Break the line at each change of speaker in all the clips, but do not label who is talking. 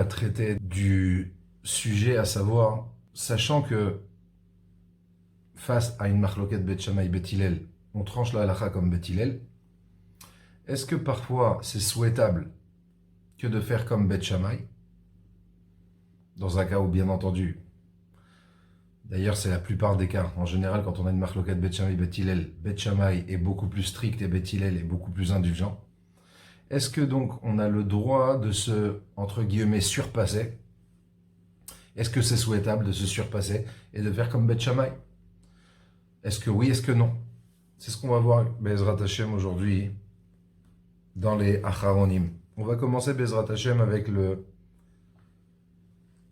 va traiter du sujet, à savoir, sachant que face à une marloquette Bet Shammai Bet Hillel, on tranche la halakha comme Bet Hillel, est-ce que parfois c'est souhaitable que de faire comme Bet Shammai, dans un cas où bien entendu, d'ailleurs c'est la plupart des cas, en général quand on a une marloquette Bet Shammai Bet Hillel, Bet Shammai est beaucoup plus strict et Bet Hillel est beaucoup plus indulgent. Est-ce que donc on a le droit de se, entre guillemets, surpasser? Est-ce que c'est souhaitable de se surpasser et de faire comme Bet Shammai? Est-ce que oui, est-ce que non? C'est ce qu'on va voir Bezrat Hashem aujourd'hui dans les Acharonim. On va commencer Bezrat Hashem avec le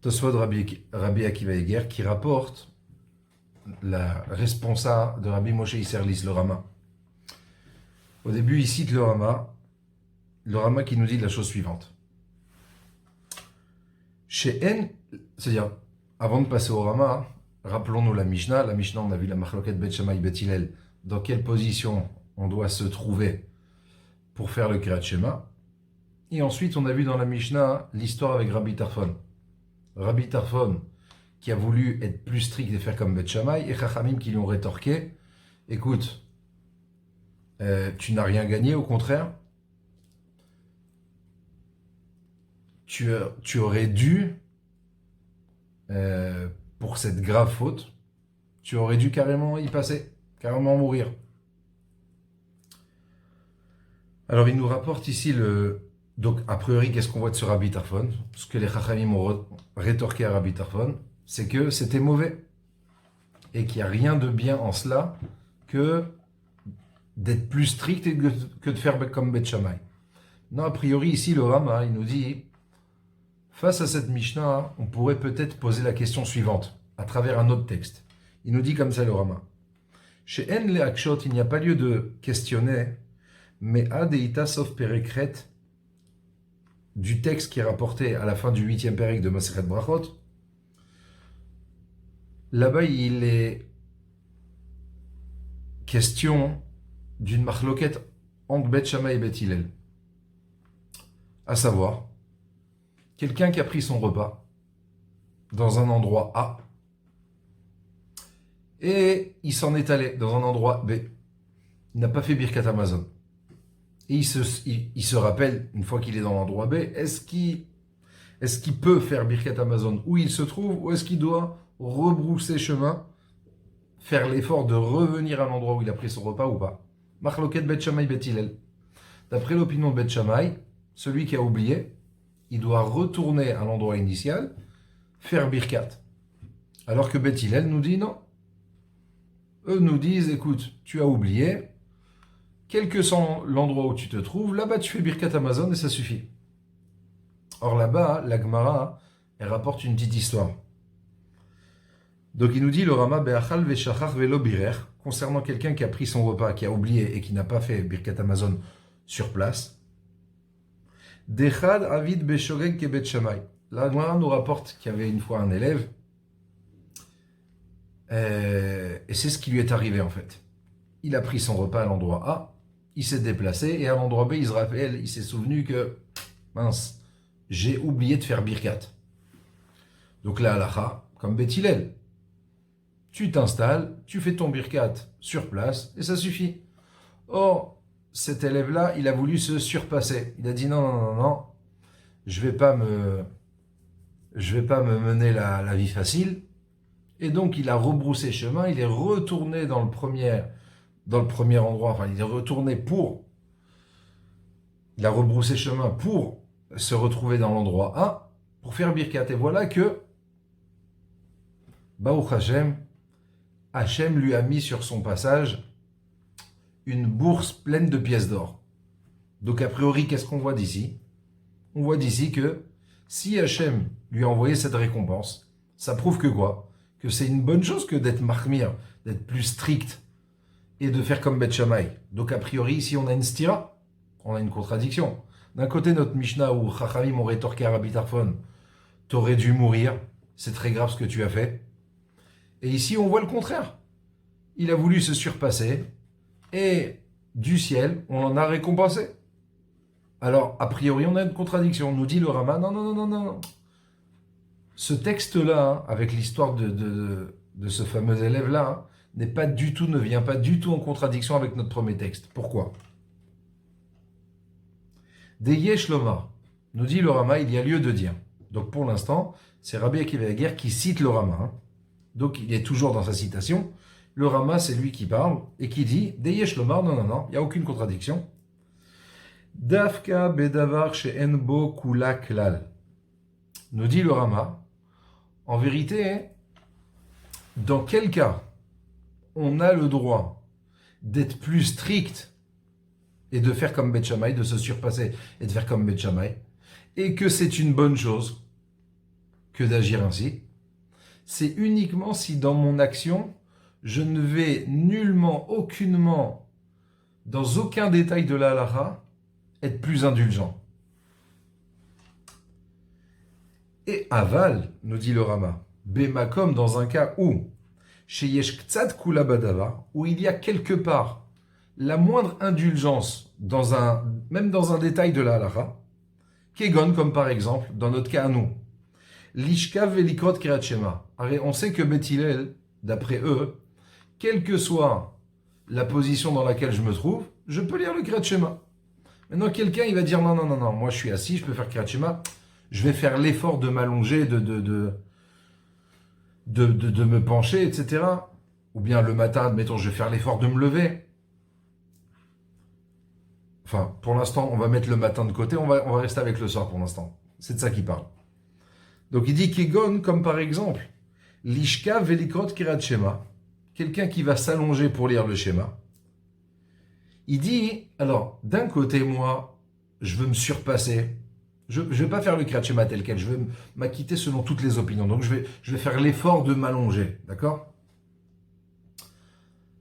Tosfot Rabbi Akiva Eger qui rapporte la responsa de Rabbi Moshe Isserlis, le Rama. Au début, il cite le Rama qui nous dit la chose suivante. Chez N, c'est-à-dire, avant de passer au Rama, rappelons-nous la Mishnah. La Mishnah, on a vu la Machloket Bet Shammai Bet Hillel, dans quelle position on doit se trouver pour faire le Kriyat Shema. Et ensuite, on a vu dans la Mishnah l'histoire avec Rabbi Tarfon. Rabbi Tarfon, qui a voulu être plus strict et faire comme Bet Shammai, et Chachamim qui lui ont rétorqué, écoute, tu n'as rien gagné, au contraire, tu aurais dû, pour cette grave faute, tu aurais dû carrément y passer, carrément mourir. Alors il nous rapporte ici donc a priori qu'est-ce qu'on voit de ce Rabbi Tarfon? Ce que les Chachamim ont rétorqué à Rabbi Tarfon, c'est que c'était mauvais et qu'il n'y a rien de bien en cela que d'être plus strict que de faire comme Bet Shammai. Non, a priori ici le Rama, il nous dit, face à cette Mishnah, on pourrait peut-être poser la question suivante, à travers un autre texte. Il nous dit comme ça le Rama. Chez En le Akshot, il n'y a pas lieu de questionner, mais Adeita sauf Perekret, du texte qui est rapporté à la fin du 8e Perek de Masechet Brachot, là-bas il est question d'une marloquette entre Bet Shammai et Bet Hillel. À savoir, quelqu'un qui a pris son repas dans un endroit A et il s'en est allé dans un endroit B. Il n'a pas fait Birkat Hamazon. Et il se rappelle, une fois qu'il est dans l'endroit B, est-ce qu'il peut faire Birkat Hamazon où il se trouve, ou est-ce qu'il doit rebrousser chemin, faire l'effort de revenir à l'endroit où il a pris son repas ou pas? Marloket Bet Shammai Bet Hillel. D'après l'opinion de Bet Shammai, celui qui a oublié, il doit retourner à l'endroit initial, faire Birkat. Alors que Bet Hillel nous dit non. Eux nous disent, écoute, tu as oublié, quel que soit l'endroit où tu te trouves, là-bas tu fais Birkat Hamazon et ça suffit. Or là-bas, la Gemara, elle rapporte une petite histoire. Donc il nous dit le Rama Be'achal ve'shachach ve'lo birer, concernant quelqu'un qui a pris son repas, qui a oublié et qui n'a pas fait Birkat Hamazon sur place. Dechad avid be'shogeg ke Bet Shammai. La Gemara nous rapporte qu'il y avait une fois un élève, et c'est ce qui lui est arrivé en fait. Il a pris son repas à l'endroit A, il s'est déplacé, et à l'endroit B, il se rappelle, il s'est souvenu que, mince, j'ai oublié de faire Birkat. Donc là, halakha, comme Bet Hillel, tu t'installes, tu fais ton Birkat sur place, et ça suffit. Or, cet élève-là, il a voulu se surpasser. Il a dit non, je vais pas me mener la vie facile. Et donc, il a rebroussé chemin, il est retourné dans le premier endroit, enfin, il est retourné il a rebroussé chemin pour se retrouver dans l'endroit A, pour faire Birkat. Et voilà que, Baruch Hashem lui a mis sur son passage une bourse pleine de pièces d'or. Donc, a priori, qu'est-ce qu'on voit d'ici? On voit d'ici que, si Hashem lui a envoyé cette récompense, ça prouve que quoi? Que c'est une bonne chose que d'être marmir, d'être plus strict, et de faire comme Bet Shammai. Donc a priori, ici on a une stira, on a une contradiction. D'un côté, notre Mishnah où Chachamim ont rétorqué à Rabbi Tarfon, t'aurais dû mourir, c'est très grave ce que tu as fait. Et ici, on voit le contraire. Il a voulu se surpasser, et du ciel, on en a récompensé. Alors, a priori, on a une contradiction. On nous dit le Rama, non. ce texte-là, hein, avec l'histoire de ce fameux élève-là, hein, ne vient pas du tout en contradiction avec notre premier texte. Pourquoi? Deyesh Lomar, nous dit le Rama, il y a lieu de dire. Donc pour l'instant, c'est Rabbi Akiva Eger qui cite le Rama. Hein. Donc il est toujours dans sa citation. Le Rama, c'est lui qui parle et qui dit Deyesh Lomar, non, il n'y a aucune contradiction. Dafka bedavar she'en bo kula klal. Nous dit le Rama, en vérité, dans quel cas on a le droit d'être plus strict et de faire comme Bet Shammai, de se surpasser et de faire comme Bet Shammai, et que c'est une bonne chose que d'agir ainsi, c'est uniquement si dans mon action, je ne vais nullement, aucunement, dans aucun détail de la halakha, être plus indulgent. Et aval, nous dit le Rama, Bema comme dans un cas où, chez Yesh Ktsad Kula Badava, où il y a quelque part la moindre indulgence, même dans un détail de la halakha, Kegon, comme par exemple, dans notre cas à nous, Lishkav Velikrot Kirat Shema. On sait que Beth Hillel, d'après eux, quelle que soit la position dans laquelle je me trouve, je peux lire le Kirat Shema. Maintenant, quelqu'un, il va dire non, moi je suis assis, je peux faire Kirat Shema, je vais faire l'effort de m'allonger, de me pencher, etc. Ou bien le matin, admettons, je vais faire l'effort de me lever. Enfin, pour l'instant, on va mettre le matin de côté, on va rester avec le soir pour l'instant. C'est de ça qu'il parle. Donc il dit Kegon, comme par exemple, Lishka Velikrot Kirat Shema, quelqu'un qui va s'allonger pour lire le schéma. Il dit, alors, d'un côté, moi, je veux me surpasser. Je ne vais pas faire le Kirat Shema tel quel, je veux m'acquitter selon toutes les opinions. Donc je vais faire l'effort de m'allonger, d'accord?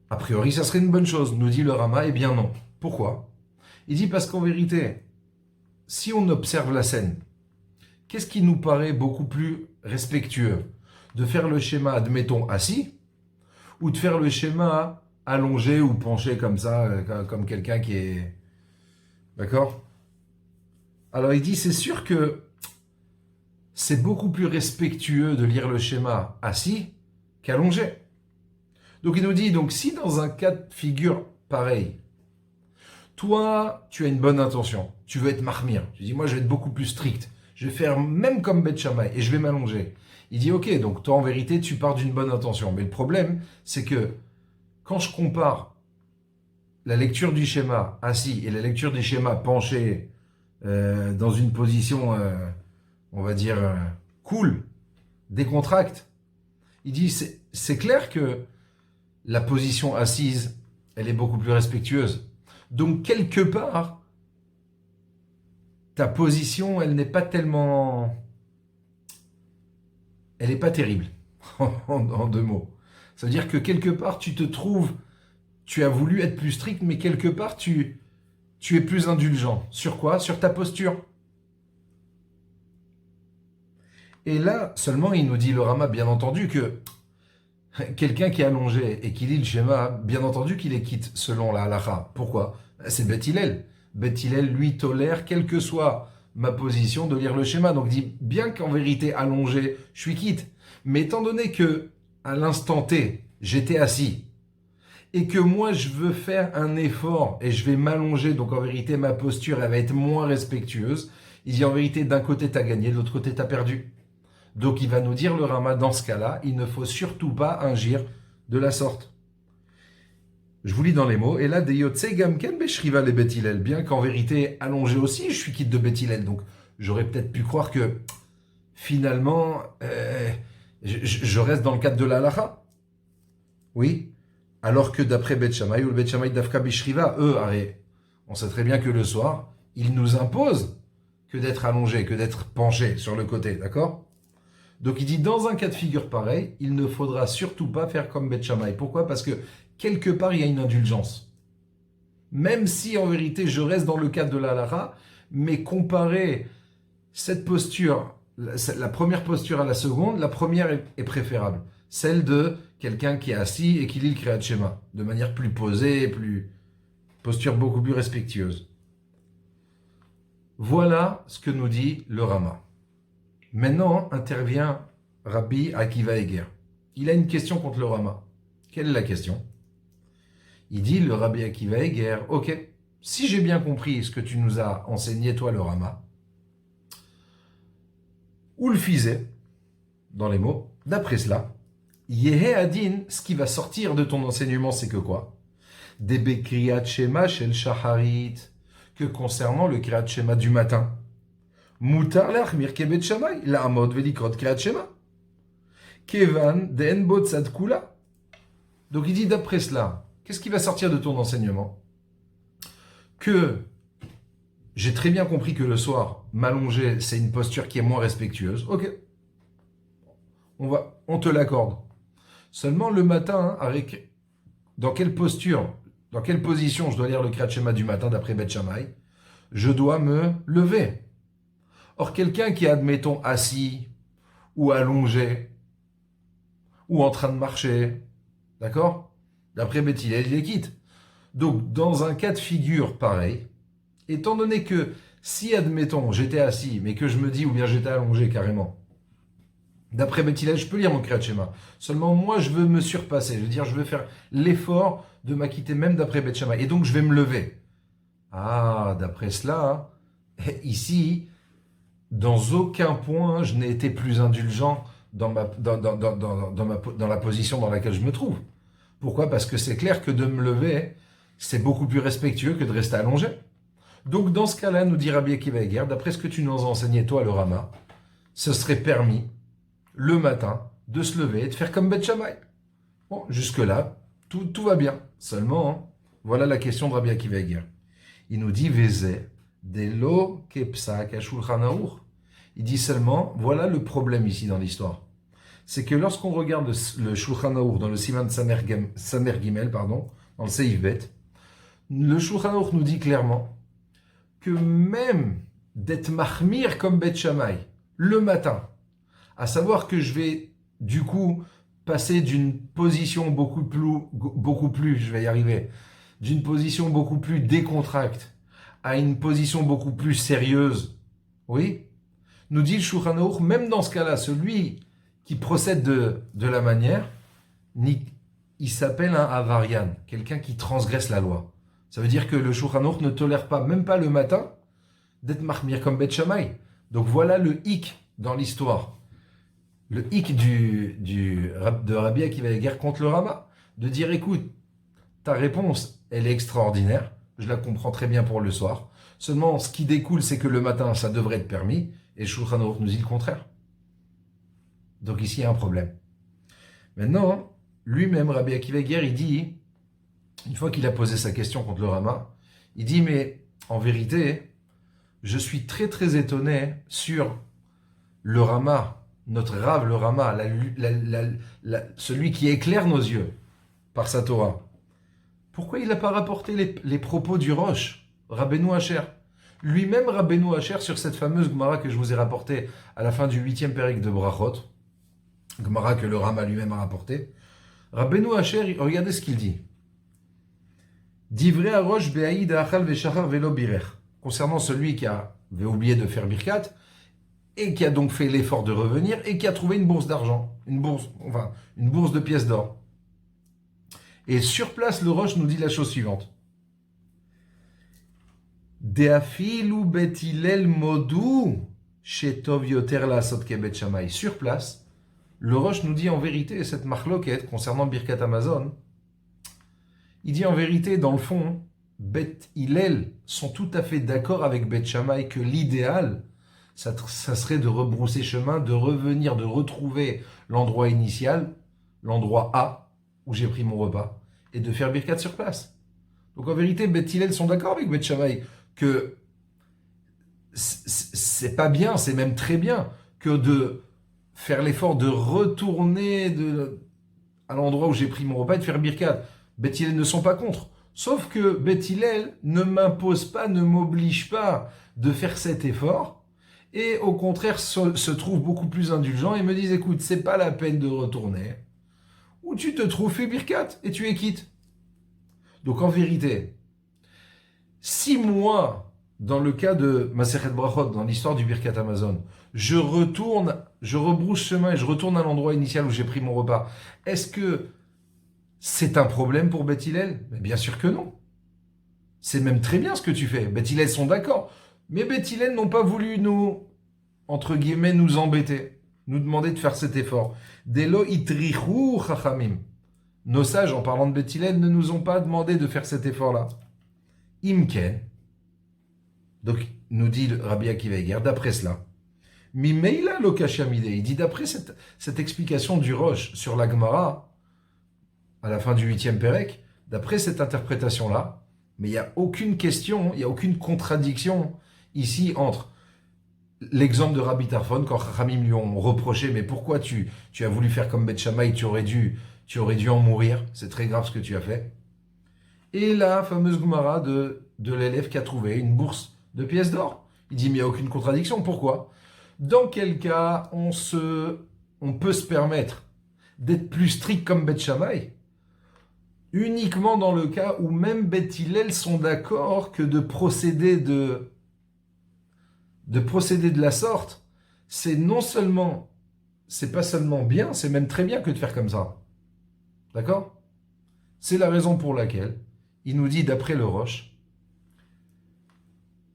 A priori, ça serait une bonne chose, nous dit le Rama. Eh bien non. Pourquoi? Il dit parce qu'en vérité, si on observe la scène, qu'est-ce qui nous paraît beaucoup plus respectueux? De faire le schéma, admettons, assis, ou de faire le schéma allongé ou penché comme ça, comme quelqu'un qui est... D'accord? Alors il dit, c'est sûr que c'est beaucoup plus respectueux de lire le schéma assis qu'allongé. Donc il nous dit, donc si dans un cas de figure pareil, toi, tu as une bonne intention, tu veux être marmire, tu dis, moi je vais être beaucoup plus strict, je vais faire même comme Bet Shammai et je vais m'allonger. Il dit, ok, donc toi en vérité, tu pars d'une bonne intention. Mais le problème, c'est que quand je compare la lecture du schéma assis et la lecture du schéma penché dans une position, on va dire, cool, décontracte, il dit, c'est clair que la position assise, elle est beaucoup plus respectueuse. Donc, quelque part, ta position, elle n'est pas tellement... Elle n'est pas terrible, en deux mots. Ça veut dire que quelque part, tu te trouves... Tu as voulu être plus strict, mais quelque part, tu es plus indulgent. Sur quoi? Sur ta posture. Et là, seulement, il nous dit, le Rama, bien entendu, que quelqu'un qui est allongé et qui lit le schéma, bien entendu qu'il est quitte selon la halakha. Pourquoi? C'est Beth Hillel. Beth Hillel, lui, tolère, quelle que soit ma position, de lire le schéma. Donc, il dit, bien qu'en vérité, allongé, je suis quitte. Mais étant donné que, à l'instant T, j'étais assis, et que moi, je veux faire un effort, et je vais m'allonger, donc en vérité, ma posture, elle va être moins respectueuse, il dit, en vérité, d'un côté, t'as gagné, de l'autre côté, t'as perdu. Donc, il va nous dire, le Rama, dans ce cas-là, il ne faut surtout pas agir de la sorte. Je vous lis dans les mots. Et là, de Yotse Gamken Beshriva les Beth Hillel. Bien qu'en vérité, allongé aussi, je suis quitte de Beth Hillel. Donc, j'aurais peut-être pu croire que finalement, je reste dans le cadre de la halakha. Oui. Alors que d'après Beth Shammai ou le Beth Shammai d'Afka Beshriva, eux, on sait très bien que le soir, ils nous imposent que d'être allongé, que d'être penché sur le côté. D'accord? Donc, il dit, dans un cas de figure pareil, il ne faudra surtout pas faire comme Beth Shammai. Pourquoi? Parce que quelque part, il y a une indulgence. Même si, en vérité, je reste dans le cadre de la halakha, mais comparer cette posture, la première posture à la seconde, la première est préférable. Celle de quelqu'un qui est assis et qui lit le Kriyat Shema, de manière plus posée, posture beaucoup plus respectueuse. Voilà ce que nous dit le Rama. Maintenant intervient Rabbi Akiva Eger. Il a une question contre le Rama. Quelle est la question? Il dit, le Rabbi Akiva Eger, ok, si j'ai bien compris ce que tu nous as enseigné, toi, le Rama, ou le Fizé, dans les mots, d'après cela, Yehe Adin, ce qui va sortir de ton enseignement, c'est que quoi? Debe Kriyat Shema Shel Shaharit, que concernant le Kriyat Shema du matin, Mutar Lachmir Kebet Shamay, la Amod Velikrot Kriyat Shema, Kevan Den Botzad Kula. Donc il dit d'après cela, qu'est-ce qui va sortir de ton enseignement? Que j'ai très bien compris que le soir, m'allonger, c'est une posture qui est moins respectueuse. Ok, on te l'accorde. Seulement le matin, dans quelle posture, dans quelle position je dois lire le Kriyat Shema du matin d'après Beth Shammai? Je dois me lever. Or, quelqu'un qui est, admettons, assis ou allongé ou en train de marcher, d'accord? D'après Beth Hillel, il les quitte. Donc, dans un cas de figure pareil, étant donné que si, admettons, j'étais assis, mais que je me dis, ou bien j'étais allongé carrément, d'après Beth Hillel, je peux lire mon Kriyat Shema. Seulement, moi, je veux me surpasser. Je veux dire, je veux faire l'effort de m'acquitter même d'après Beth Shammai. Et donc, je vais me lever. Ah, d'après cela, ici, dans aucun point, je n'ai été plus indulgent dans la position dans laquelle je me trouve. Pourquoi? Parce que c'est clair que de me lever, c'est beaucoup plus respectueux que de rester allongé. Donc, dans ce cas-là, nous dit Rabbi Akiva Eger, d'après ce que tu nous as enseigné, toi, le Rama, ce serait permis, le matin, de se lever et de faire comme Beth Shammai. Bon, jusque-là, tout va bien. Seulement, hein, voilà la question de Rabbi Akiva Eger. Il nous dit, Vézé, Delo Kepsa Kashulchan Aruch. Il dit seulement, voilà le problème ici dans l'histoire. C'est que lorsqu'on regarde le Shulchan Aruch dans le Siman Samer Gimel, dans le Seif Bet, le Shulchan Aruch nous dit clairement que même d'être mahmir comme Beth Shammai, le matin, à savoir que je vais du coup passer d'une position beaucoup plus, je vais y arriver, d'une position beaucoup plus décontracte à une position beaucoup plus sérieuse, oui, nous dit le Shulchan Aruch, même dans ce cas-là, celui qui procède de la manière, il s'appelle un avarian, quelqu'un qui transgresse la loi. Ça veut dire que le Shulchan Aruch ne tolère pas, même pas le matin, d'être mahmir comme Beth Shammai. Donc voilà le hic dans l'histoire. Le hic de Rabbi Akiva Eger contre le Rama. De dire, écoute, ta réponse, elle est extraordinaire. Je la comprends très bien pour le soir. Seulement, ce qui découle, c'est que le matin, ça devrait être permis. Et Shulchan Aruch nous dit le contraire. Donc ici, il y a un problème. Maintenant, lui-même, Rabbi Akiva Eger, il dit, une fois qu'il a posé sa question contre le Rama, il dit, mais en vérité, je suis très très étonné sur le Rama, notre Rav, le Rama, celui qui éclaire nos yeux par sa Torah. Pourquoi il n'a pas rapporté les propos du Rosh, Rabbeinu Asher? Lui-même, Rabbeinu Asher, sur cette fameuse Gemara que je vous ai rapportée à la fin du 8e périque de Brachot, Gemara que le Rama lui-même a rapporté, Rabbeinu Asher, regardez ce qu'il dit. Divrei Arosh be'aïd achal ve'shachar ve'lo birech. Concernant celui qui avait oublié de faire birkat, et qui a donc fait l'effort de revenir, et qui a trouvé une bourse d'argent, une bourse de pièces d'or. Et sur place, le Rosh nous dit la chose suivante. Deafilu bet Hillel modu shetov yoter lasot ke Bet Shammai. Sur place, le Rosh nous dit en vérité, cette marloquette concernant Birkat Hamazon, il dit en vérité, dans le fond, Bet Hillel sont tout à fait d'accord avec Bet Shammai que l'idéal, ça serait de rebrousser chemin, de revenir, de retrouver l'endroit initial, l'endroit A, où j'ai pris mon repas, et de faire Birkat sur place. Donc en vérité, Bet Hillel sont d'accord avec Bet Shammai que c'est pas bien, c'est même très bien que de faire l'effort de retourner à l'endroit où j'ai pris mon repas et de faire Birkat. Bet Hillel ne sont pas contre. Sauf que Bet Hillel ne m'impose pas, ne m'oblige pas de faire cet effort, et au contraire se trouve beaucoup plus indulgent et me disent, écoute, c'est pas la peine de retourner, ou tu te trouves fait Birkat et tu es quitte. Donc en vérité, si moi, dans le cas de Masechet Brachot, dans l'histoire du Birkat Hamazon, je rebrousse chemin et je retourne à l'endroit initial où j'ai pris mon repas, est-ce que c'est un problème pour Beth Hillel? Mais bien sûr que non. C'est même très bien ce que tu fais. Beth Hillel sont d'accord. Mais Beth Hillel n'ont pas voulu nous, entre guillemets, nous embêter, nous demander de faire cet effort. Delo itrichu chachamim. Nos sages, en parlant de Beth Hillel, ne nous ont pas demandé de faire cet effort-là. Imken. Donc, nous dit le Rabbi Akiva Eiger, d'après cela, Mimeila lokashamide, il dit d'après cette explication du Roche sur la Gemara, à la fin du 8e Pérec, d'après cette interprétation-là, mais il n'y a aucune question, il n'y a aucune contradiction ici entre l'exemple de Rabbi Tarfon, quand Chachamim lui ont reproché, mais pourquoi tu as voulu faire comme Beth Shammai, tu aurais dû en mourir, c'est très grave ce que tu as fait. Et la fameuse Gemara de l'élève qui a trouvé une bourse de pièces d'or. Il dit, mais il n'y a aucune contradiction. Pourquoi? Dans quel cas on peut se permettre d'être plus strict comme Beth Shammai? Uniquement dans le cas où même Beth Hillel sont d'accord que de procéder de la sorte, c'est pas seulement bien, c'est même très bien que de faire comme ça. D'accord? C'est la raison pour laquelle il nous dit, d'après le Roche,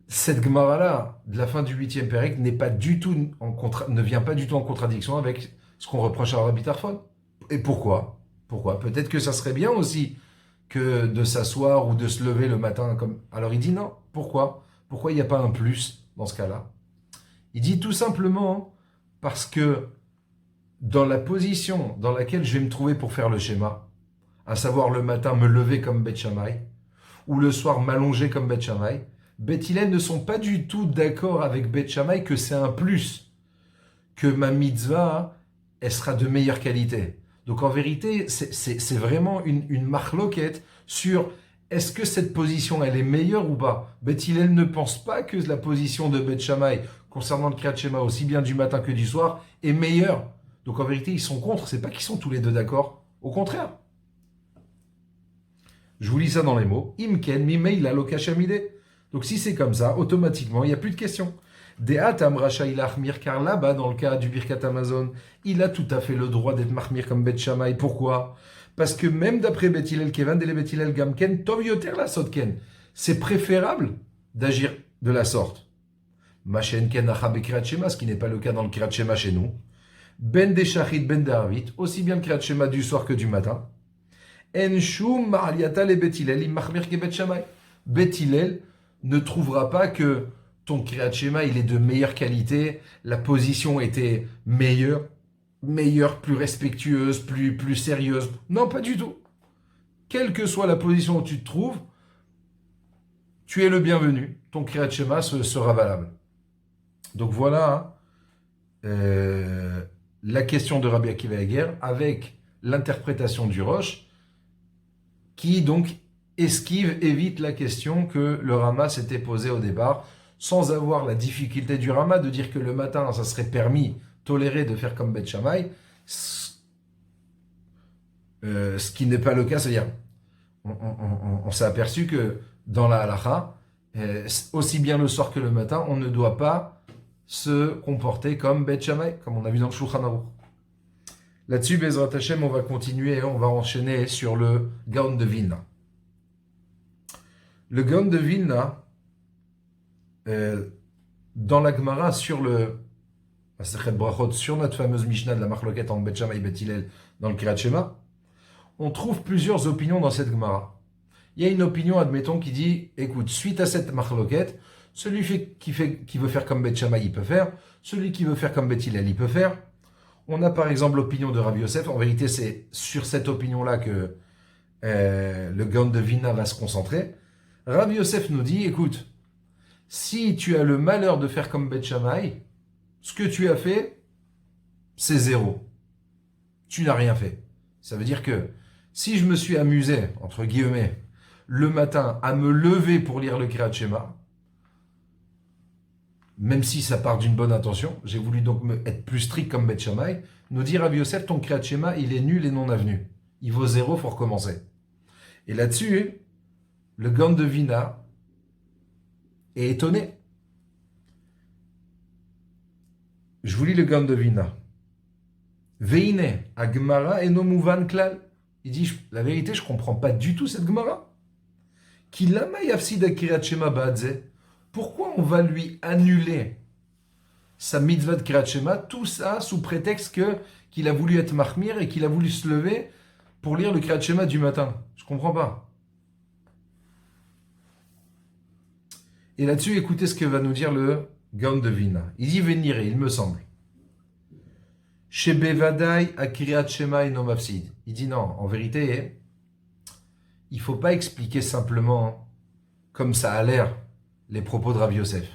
cette Gemara-là, de la fin du 8e Pérec, ne vient pas du tout en contradiction avec ce qu'on reproche à Rabbi Tarfon. Et pourquoi? Peut-être que ça serait bien aussi que de s'asseoir ou de se lever le matin comme... Alors il dit non. Pourquoi il n'y a pas un plus dans ce cas-là? Il dit tout simplement parce que dans la position dans laquelle je vais me trouver pour faire le schéma, à savoir le matin me lever comme Beth Shammai, ou le soir m'allonger comme Beth Shammai, Beth Hillel ne sont pas du tout d'accord avec Beth Shammai que c'est un plus, que ma mitzvah, elle sera de meilleure qualité. Donc en vérité, c'est vraiment une marloquette sur est-ce que cette position, elle est meilleure ou pas. Beth Hillel ne pense pas que la position de Beth Shammai concernant le Kriyat Shema, aussi bien du matin que du soir, est meilleure. Donc en vérité, ils sont contre, c'est pas qu'ils sont tous les deux d'accord. Au contraire. Je vous lis ça dans les mots. Imken mimeila lokashamide. Donc si c'est comme ça, automatiquement, il n'y a plus de questions. De'atam rachaï lachmir, car là-bas, dans le cas du Birkat Hamazon, il a tout à fait le droit d'être mahmir comme Beth Shammai. Pourquoi? Parce que même d'après Beth Hillel Kevan, dele Beth Hillel Gamken, Tov Yoter la Sotken, c'est préférable d'agir de la sorte. Machen Ken Acha Bekirat Shema, ce qui n'est pas le cas dans le Kirat Shema chez nous. Ben de Shachit, Ben de Arvit, aussi bien le Kirat Shema du soir que du matin. En Shum Ma'aliata le Beth Hillel, im mahmir ke Beth Shammai. Beth Hillel ne trouvera pas que ton Kriyat Shema, il est de meilleure qualité, la position était meilleure, plus respectueuse, plus sérieuse. Non, pas du tout. Quelle que soit la position où tu te trouves, tu es le bienvenu. Ton Kriyat Shema sera valable. Donc voilà la question de Rabbi Akiva Eiger avec l'interprétation du Roche qui donc évite la question que le Rama s'était posée au départ, sans avoir la difficulté du Rama de dire que le matin, ça serait permis, toléré de faire comme Beth Shammai, ce qui n'est pas le cas, c'est-à-dire, on s'est aperçu que dans la halacha, aussi bien le soir que le matin, on ne doit pas se comporter comme Beth Shammai, comme on a vu dans le Shulchan Aruch. Là-dessus, Bezrat Hashem, on va continuer, on va enchaîner sur le Gaon de Vilna. Le Gaon de Vilna, dans la Gemara, sur le Masechet Brachot, sur notre fameuse Mishnah de la Marloquette en Beth Shammai et Beth Hillel dans le Kriyat Shema, on trouve plusieurs opinions dans cette Gemara. Il y a une opinion, admettons, qui dit, écoute, suite à cette Marloquette, celui qui veut faire comme Beth Shammai, il peut faire, celui qui veut faire comme Beth Hillel, il peut faire. On a par exemple l'opinion de Rabbi Yosef, en vérité c'est sur cette opinion-là que le Gaon de Vilna va se concentrer. Rabbi Yosef nous dit, écoute, si tu as le malheur de faire comme Beth Shammai, ce que tu as fait, c'est zéro. Tu n'as rien fait. Ça veut dire que si je me suis amusé, entre guillemets, le matin à me lever pour lire le Kriyat Shema, même si ça part d'une bonne intention, j'ai voulu donc être plus strict comme Beth Shammai, nous dit Rabbi Yosef, ton Kriyat Shema, il est nul et non avenu. Il vaut zéro, il faut recommencer. Et là-dessus, le Gaon de Vilna est étonné. Je vous lis le Gaon de Vilna. Veine, Agmara eno muvan klal. Il dit, la vérité, je ne comprends pas du tout cette Gemara. Ki lama yafsid Kriyat Shema ba'adze. Pourquoi on va lui annuler sa mitzvah de Kriyat Shema, tout ça sous prétexte qu'il a voulu être mahmir et qu'il a voulu se lever pour lire le Kriyat Shema du matin. Je ne comprends pas. Et là-dessus, écoutez ce que va nous dire le Gaon de Vilna. Il dit venir, il me semble. Chez Bevadai à Kriyat Shema et Mafsid. Il dit non, en vérité, il ne faut pas expliquer simplement comme ça a l'air les propos de Rav Yosef.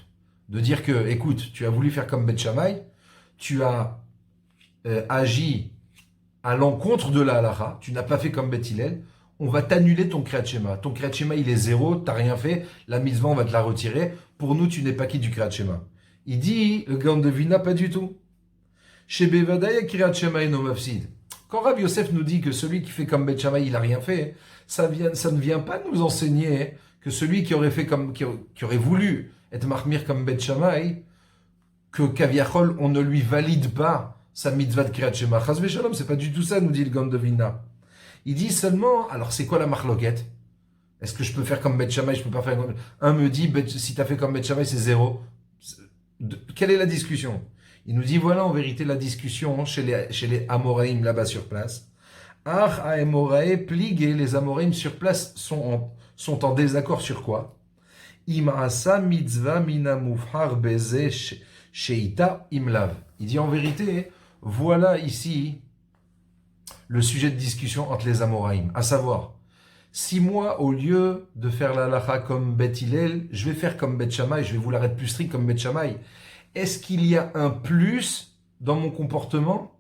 De dire que, écoute, tu as voulu faire comme Bet Shammai, tu as agi à l'encontre de la halacha, tu n'as pas fait comme Bet Hillel, on va t'annuler ton Kriyat Shema. Ton Kriyat Shema, il est zéro, tu n'as rien fait, la mitzvah, on va te la retirer. Pour nous, tu n'es pas quitte du Kriyat Shema. Il dit, le Gaon de Vilna, pas du tout. Chez Bevadai, Kriyat Shema et Mafsid. Quand Rav Yosef nous dit que celui qui fait comme Bet Shammai, il n'a rien fait, ça ne vient pas nous enseigner que celui qui aurait voulu être mahmir comme Bet Shammai, que Kaviachol, on ne lui valide pas sa mitzvah de Kriyat Shema. Chas v'shalom, c'est pas du tout ça, nous dit le Gaon de Vilna. Il dit seulement, alors c'est quoi la marloquette? Est-ce que je peux faire comme Bet Shammai, je peux pas faire comme... Un me dit, si tu as fait comme Bet Shammai, c'est zéro. Quelle est la discussion? Il nous dit, voilà en vérité la discussion chez les Amoraïm là-bas sur place. Ach Amoraï pligué, les Amoraïm sur place sont en désaccord sur quoi? Imasa mitzvah mina mufhar beze sheita imlav. Il dit en vérité, voilà ici le sujet de discussion entre les Amoraïm. À savoir, si moi, au lieu de faire la halacha comme Bet Hillel, je vais faire comme Bet Shammai, je vais vous l'arrêter plus strict comme Bet Shammai, est-ce qu'il y a un plus dans mon comportement?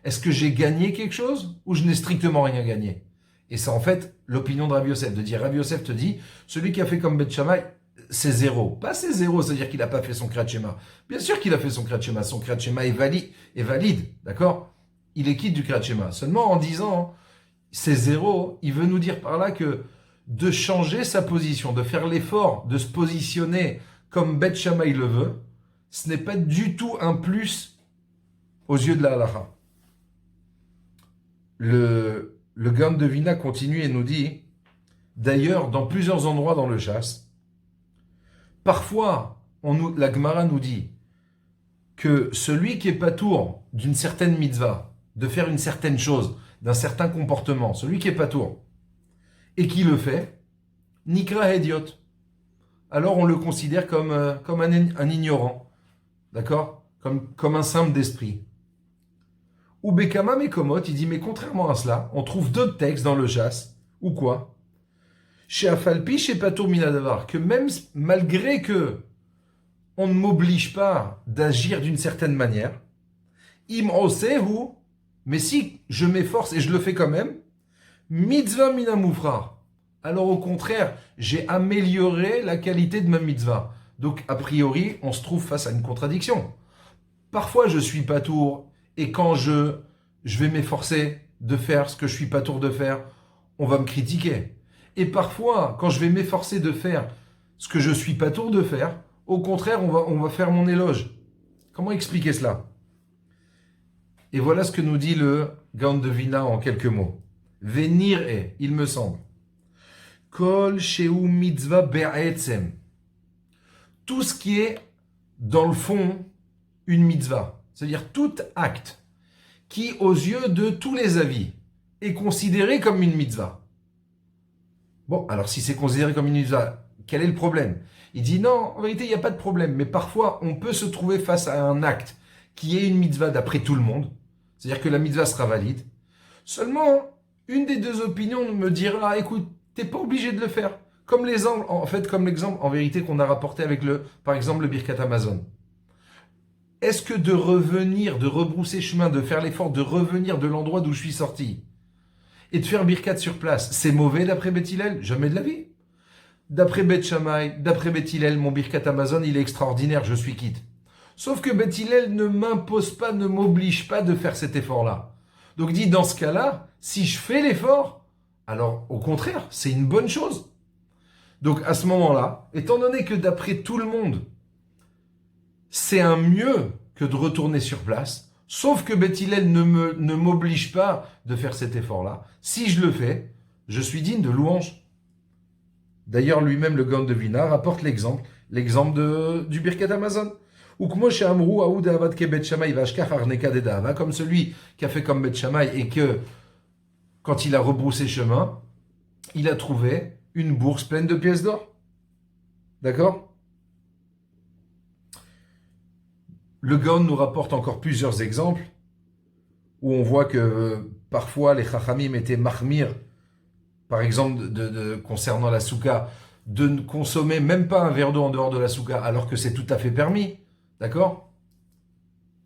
Est-ce que j'ai gagné quelque chose ou je n'ai strictement rien gagné? Et c'est en fait l'opinion de Rav Yosef, de dire Rav Yosef te dit, celui qui a fait comme Bet Shammai, c'est zéro. Pas c'est zéro, c'est-à-dire qu'il n'a pas fait son Kriyat Shema. Bien sûr qu'il a fait son Kriyat Shema. Son Kriyat Shema est valide, d'accord? Il est quitte du Kriyat Shema. Seulement en disant c'est zéro, il veut nous dire par là que de changer sa position, de faire l'effort de se positionner comme Bet Shammai le veut, ce n'est pas du tout un plus aux yeux de la halacha. Le Gaon de Vilna continue et nous dit, d'ailleurs, dans plusieurs endroits dans le Shas, parfois, la Gemara nous dit que celui qui est patour d'une certaine mitzvah, de faire une certaine chose, d'un certain comportement, celui qui est patour, et qui le fait, nikra idiot. Alors on le considère comme un ignorant. D'accord? Comme un simple d'esprit. Ou Bekama Mekomot, il dit, mais contrairement à cela, on trouve d'autres textes dans le Jas, ou quoi? Chez Afalpi, chez Patour Minadavar, que même malgré que on ne m'oblige pas d'agir d'une certaine manière, Imrosehu, mais si je m'efforce et je le fais quand même, Mitzvah Minamoufra. Alors au contraire, j'ai amélioré la qualité de ma mitzvah. Donc, a priori, on se trouve face à une contradiction. Parfois, je suis patour, et quand je vais m'efforcer de faire ce que je suis patour de faire, on va me critiquer. Et parfois, quand je vais m'efforcer de faire ce que je suis patour de faire, au contraire, on va faire mon éloge. Comment expliquer cela? Et voilà ce que nous dit le Gaon de Vilna en quelques mots. Venir est, il me semble. Kol sheu mitzvah be'etzem. Tout ce qui est, dans le fond, une mitzvah, c'est-à-dire tout acte qui, aux yeux de tous les avis, est considéré comme une mitzvah. Bon, alors si c'est considéré comme une mitzvah, quel est le problème? Il dit non, en vérité, il n'y a pas de problème, mais parfois, on peut se trouver face à un acte qui est une mitzvah d'après tout le monde, c'est-à-dire que la mitzvah sera valide. Seulement, une des deux opinions me dira, écoute, t'es pas obligé de le faire. Comme l'exemple, en vérité, qu'on a rapporté avec par exemple, le Birkat Hamazon. Est-ce que de revenir, de rebrousser chemin, de faire l'effort de revenir de l'endroit d'où je suis sorti et de faire Birkat sur place, c'est mauvais d'après Bet Hillel? Jamais de la vie. D'après Bet Shammai, d'après Bet Hillel, mon Birkat Hamazon, il est extraordinaire, je suis quitte. Sauf que Bet Hillel ne m'impose pas, ne m'oblige pas de faire cet effort-là. Donc dit, dans ce cas-là, si je fais l'effort, alors au contraire, c'est une bonne chose. Donc à ce moment-là, étant donné que d'après tout le monde, c'est un mieux que de retourner sur place, sauf que Beth Hillel ne m'oblige pas de faire cet effort-là. Si je le fais, je suis digne de louange. D'ailleurs, lui-même, le Gaon de Vilna, rapporte l'exemple du Birkat Hamazon. Ou comme celui qui a fait comme Bet Shammai et que, quand il a rebroussé chemin, il a trouvé une bourse pleine de pièces d'or. D'accord? Le Gaon nous rapporte encore plusieurs exemples où on voit que parfois les Chachamim étaient mahmir, par exemple concernant la souka, de ne consommer même pas un verre d'eau en dehors de la souka, alors que c'est tout à fait permis. D'accord?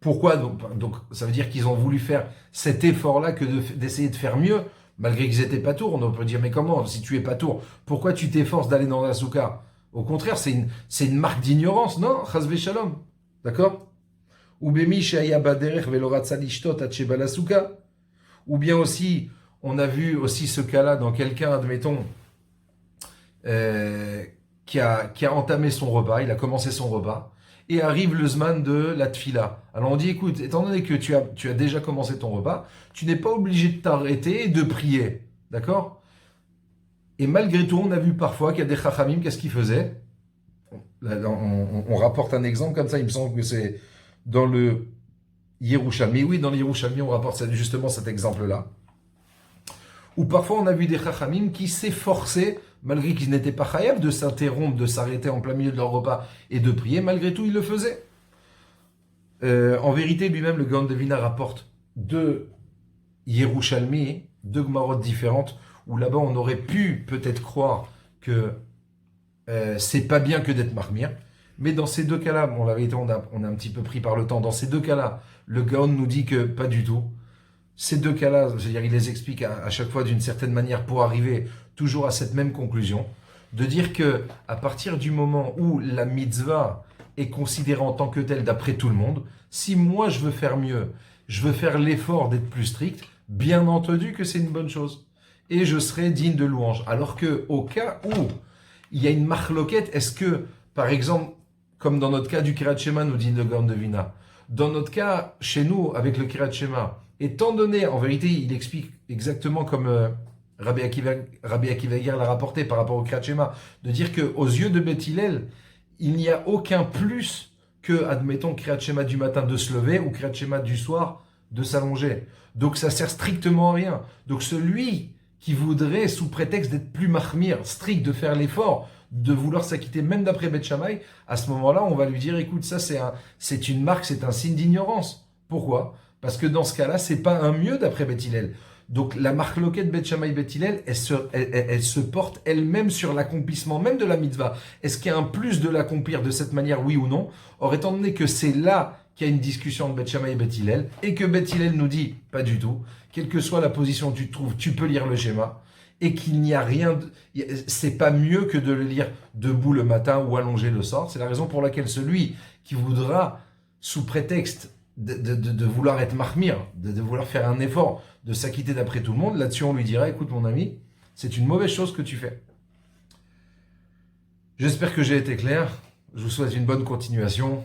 Pourquoi donc ça veut dire qu'ils ont voulu faire cet effort-là que d'essayer de faire mieux, malgré qu'ils étaient pas tours. On peut dire, mais comment, si tu es pas tour, pourquoi tu t'efforces d'aller dans la souka? Au contraire, c'est une marque d'ignorance, non? Chas v'shalom. D'accord? Ou bien aussi, on a vu aussi ce cas-là dans quelqu'un, admettons, qui a entamé son repas, il a commencé son repas, et arrive le zman de la tfila. Alors on dit, écoute, étant donné que tu as déjà commencé ton repas, tu n'es pas obligé de t'arrêter et de prier. D'accord? Et malgré tout, on a vu parfois qu'il y a des chachamim, qu'est-ce qu'ils faisaient? On rapporte un exemple comme ça, il me semble que c'est dans le Yerushalmi. Oui, dans le Yerushalmi, on rapporte justement cet exemple-là. Ou parfois, on a vu des chachamim qui s'efforçaient, malgré qu'ils n'étaient pas chayav, de s'interrompre, de s'arrêter en plein milieu de leur repas et de prier. Malgré tout, ils le faisaient. En vérité, lui-même, le Gaon de Vilna rapporte deux Yerushalmi, deux Gmarot différentes, où là-bas, on aurait pu peut-être croire que c'est pas bien que d'être marmire. Mais dans ces deux cas-là, bon, la vérité, on a un petit peu pris par le temps. Dans ces deux cas-là, le Gaon nous dit que pas du tout. Ces deux cas-là, c'est-à-dire, il les explique à chaque fois d'une certaine manière pour arriver toujours à cette même conclusion, de dire que à partir du moment où la mitzvah est considérée en tant que telle d'après tout le monde, si moi je veux faire mieux, je veux faire l'effort d'être plus strict, bien entendu que c'est une bonne chose. Et je serai digne de louange. Alors que au cas où il y a une marloquette, est-ce que, par exemple, comme dans notre cas du Kirat Shema, nous dit le Gaon de Vilna, dans notre cas, chez nous, avec le Kirat Shema, étant donné, en vérité, il explique exactement comme Rabbi Akiva Eger l'a rapporté par rapport au Kirat Shema, de dire qu'aux yeux de Beth Hillel, il n'y a aucun plus que, admettons, Kirat Shema du matin de se lever ou Kirat Shema du soir de s'allonger. Donc ça sert strictement à rien. Donc celui qui voudrait, sous prétexte d'être plus mahmir, strict, de faire l'effort, de vouloir s'acquitter même d'après Beth Shammai, à ce moment-là, on va lui dire, écoute, ça c'est une marque, c'est un signe d'ignorance. Pourquoi? Parce que dans ce cas-là, c'est pas un mieux d'après Beth Hillel. Donc la marque loquette Beth Shammai Beth Hillel, elle se porte elle-même sur l'accomplissement même de la mitzvah. Est-ce qu'il y a un plus de l'accomplir de cette manière, oui ou non? Or, étant donné que c'est là qu'il y a une discussion de Beth Shammai et Beth Hillel, et que Beth Hillel nous dit, pas du tout, quelle que soit la position où tu te trouves, tu peux lire le schéma, et qu'il n'y a rien, c'est pas mieux que de le lire debout le matin ou allongé le soir. C'est la raison pour laquelle celui qui voudra, sous prétexte de vouloir être mahmir, de vouloir faire un effort, de s'acquitter d'après tout le monde, là-dessus on lui dira, écoute mon ami, c'est une mauvaise chose que tu fais. J'espère que j'ai été clair. Je vous souhaite une bonne continuation.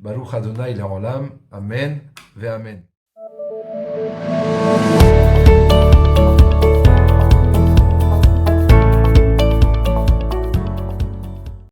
Baruch Adonai Le'olam. Amen ve Amen.